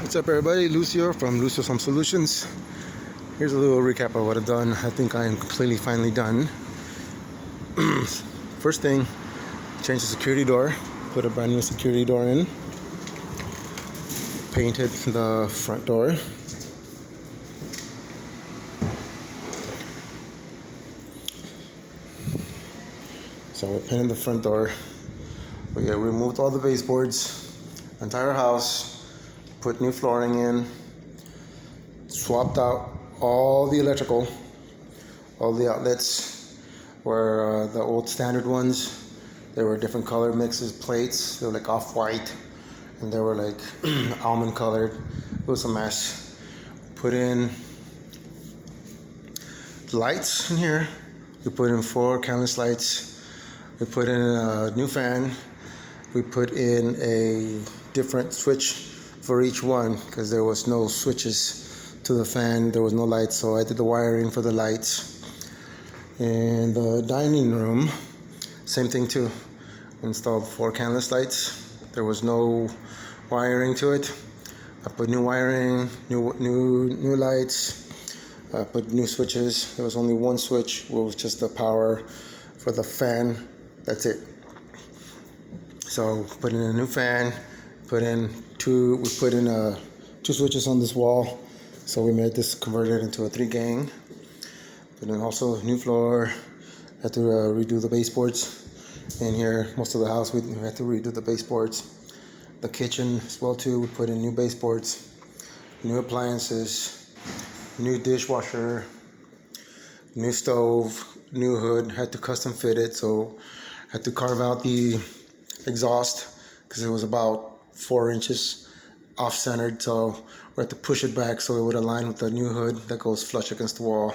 What's up, everybody? Lucio from Lucio's Home Solutions. Here's a little recap of what I've done. I think I am completely finally done. First thing, change the security door. Put a brand new security door in. Painted the front door. So we painted the front door. We removed all the baseboards, entire house. Put new flooring in, swapped out all the electrical, all the outlets were the old standard ones. They were different color mixes, plates. They were like off-white, and they were like almond colored. It was a mess. Put in lights in here. We put in 4 canvas lights. We put in a new fan. We put in a different switch for each one because there was no switches to the fan, there was no lights, so I did the wiring for the lights. In the dining room, same thing too. Installed 4 canvas lights. There was no wiring to it. I put new wiring, new lights. I put new switches. There was only one switch, which was just the power for the fan. That's it. So put in a new fan. We put in 2 switches on this wall, so we made this converted into a 3-gang. But then also new floor. Had to redo the baseboards in here. Most of the house we had to redo the baseboards. The kitchen as well too. We put in new baseboards, new appliances, new dishwasher, new stove, new hood. Had to custom fit it, so had to carve out the exhaust because it was about 4 inches off-centered, so we had to push it back so it would align with the new hood that goes flush against the wall.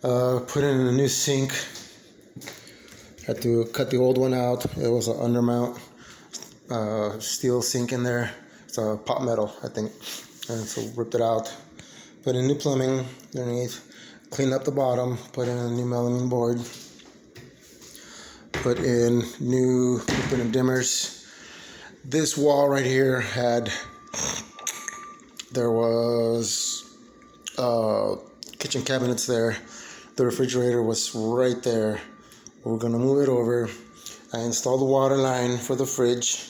Put in a new sink. Had to cut the old one out. It was an undermount steel sink in there. It's a pot metal, I think, and so ripped it out. Put in new plumbing underneath. Cleaned up the bottom. Put in a new melamine board. Put in dimmers. This wall right here there was kitchen cabinets there. The refrigerator was right there. We're gonna move it over. I installed the water line for the fridge.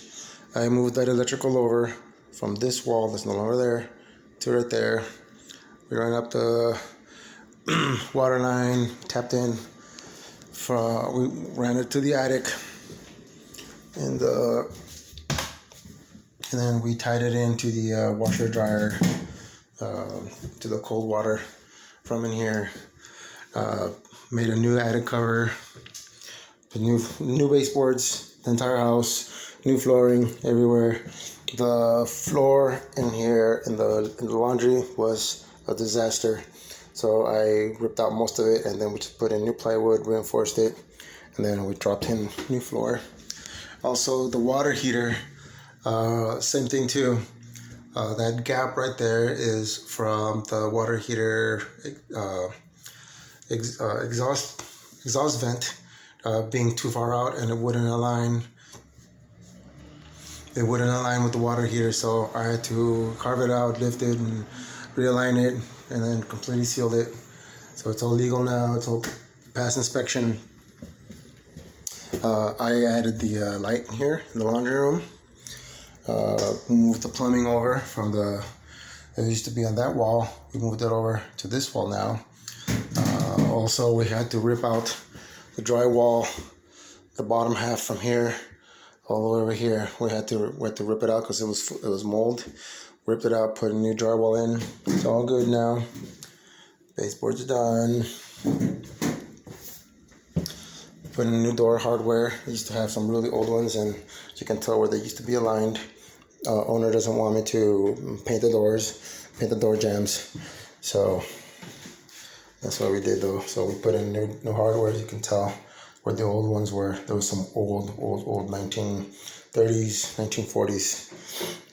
I moved that electrical over from this wall that's no longer there to right there. We ran up the water line, tapped in. We ran it to the attic, and then we tied it into the washer dryer to the cold water from in here. Made a new attic cover, put new baseboards, the entire house, new flooring everywhere. The floor in here in the laundry was a disaster, so I ripped out most of it, and then we just put in new plywood, reinforced it, and then we dropped in new floor. Also, the water heater. Same thing too. That gap right there is from the water heater exhaust vent being too far out, and it wouldn't align. It wouldn't align with the water heater, so I had to carve it out, lift it, and realign it, and then completely sealed it. So it's all legal now. It's all past inspection. I added the light in here in the laundry room. Moved the plumbing over from it used to be on that wall. We moved it over to this wall now. Also, we had to rip out the drywall, the bottom half from here all the way over here. We had to rip it out because it was mold. Ripped it out, put a new drywall in. It's all good now. Baseboard's done. Put in a new door hardware. I used to have some really old ones, and you can tell where they used to be aligned. Owner doesn't want me to paint the doors, paint the door jambs, so that's what we did though. So we put in new hardware. You can tell where the old ones were. There was some old 1930s, 1940s.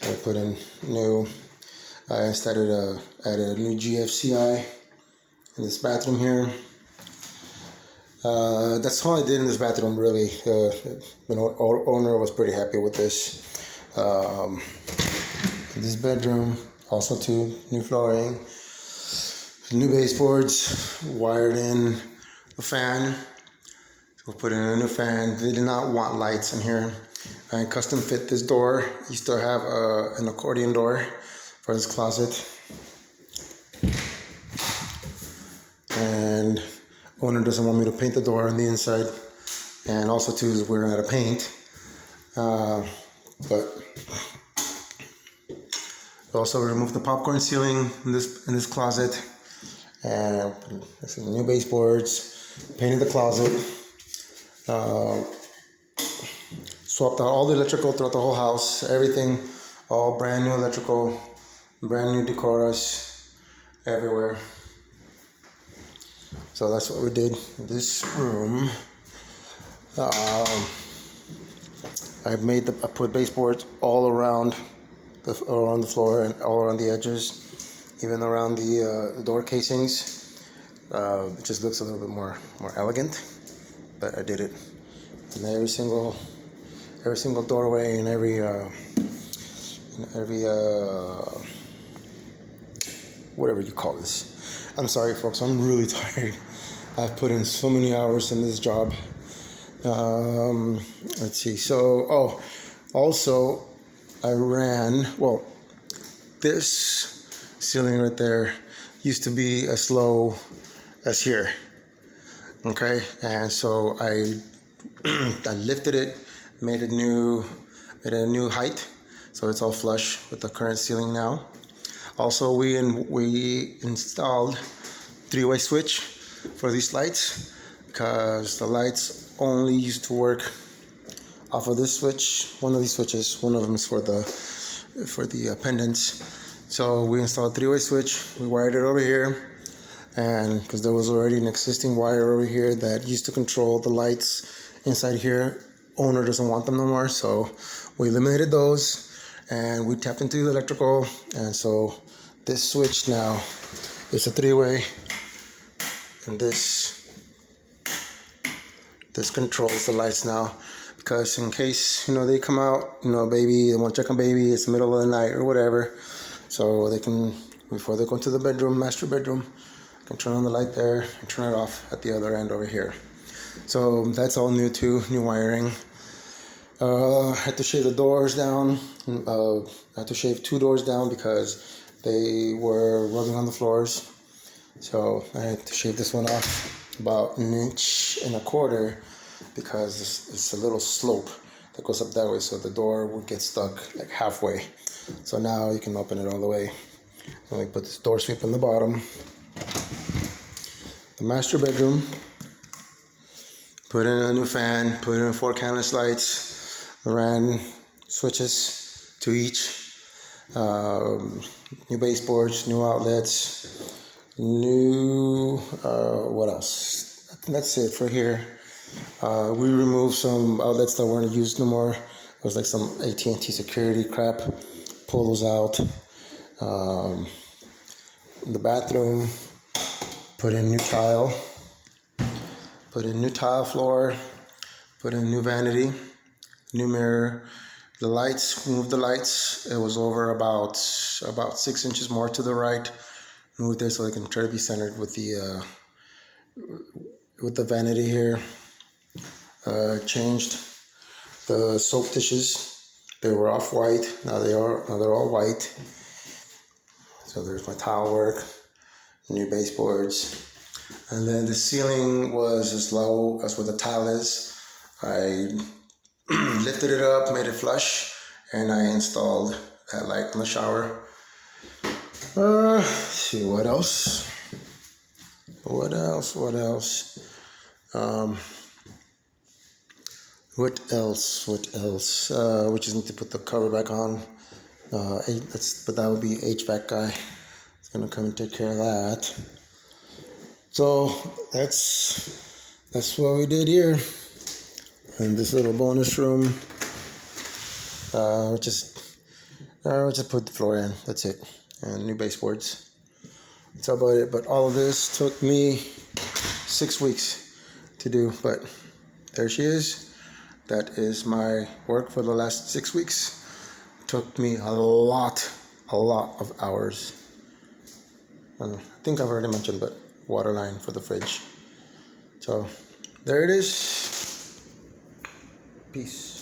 I put in new. I added a new GFCI in this bathroom here. That's all I did in this bathroom, really. The owner was pretty happy with this. this bedroom, also two new flooring, new baseboards, wired in a fan. We'll put in a new fan. They did not want lights in here. I custom fit this door. Used to have an accordion door for this closet. And owner doesn't want me to paint the door on the inside. And also too, we're out of paint. But also removed the popcorn ceiling in this closet. And this is new baseboards. Painted the closet. Swapped out all the electrical throughout the whole house, everything, all brand new electrical, brand new decoras everywhere. So that's what we did in this room. I put baseboards all around the floor and all around the edges, even around the door casings. It just looks a little bit more elegant, but I did it in every single doorway and every whatever you call this. I'm sorry, folks. I'm really tired. I've put in so many hours in this job. Let's see. So, also, I ran. Well, this ceiling right there used to be as low as here. Okay, and so I lifted it, made a new height, so it's all flush with the current ceiling now. Also, we installed three-way switch for these lights because the lights only used to work off of this switch. One of these switches. One of them is for the pendants. So we installed a three-way switch. We wired it over here, and because there was already an existing wire over here that used to control the lights inside here. Owner doesn't want them no more, so we eliminated those and we tapped into the electrical, and so this switch now is a three-way, and this controls the lights now, because in case they come out, baby, they want to check on baby, it's the middle of the night or whatever, so they can, before they go into the bedroom, master bedroom, can turn on the light there and turn it off at the other end over here. So that's all new too, new wiring. Had to shave the doors down. Had to shave two doors down because they were rubbing on the floors. So I had to shave this one off about 1.25 inches because it's a little slope that goes up that way, so the door would get stuck like halfway. So now you can open it all the way. And we put this door sweep on the bottom. The master bedroom. Put in a new fan, put in 4 canvas lights, ran switches to each, new baseboards, new outlets, new, what else? That's it for here. We removed some outlets that weren't used no more. It was like some AT&T security crap. Pull those out. In the bathroom, put in new tile. Put in new tile floor, put in new vanity, new mirror. The lights, moved the lights. It was over about 6 inches more to the right. Moved it so they can try to be centered with the vanity here. Changed the soap dishes. They were off white. Now they're all white. So there's my tile work, new baseboards. And then the ceiling was as low as where the tile is. I lifted it up, made it flush, and I installed that light in the shower. Let's see, what else? What else? We just need to put the cover back on. But that would be HVAC guy. He's gonna come and take care of that. So that's what we did here in this little bonus room. We just put the floor in. That's it, and new baseboards. That's about it. But all of this took me 6 weeks to do. But there she is. That is my work for the last 6 weeks. Took me a lot a lot of hours. I think I've already mentioned, but water line for the fridge. So there it is. Peace.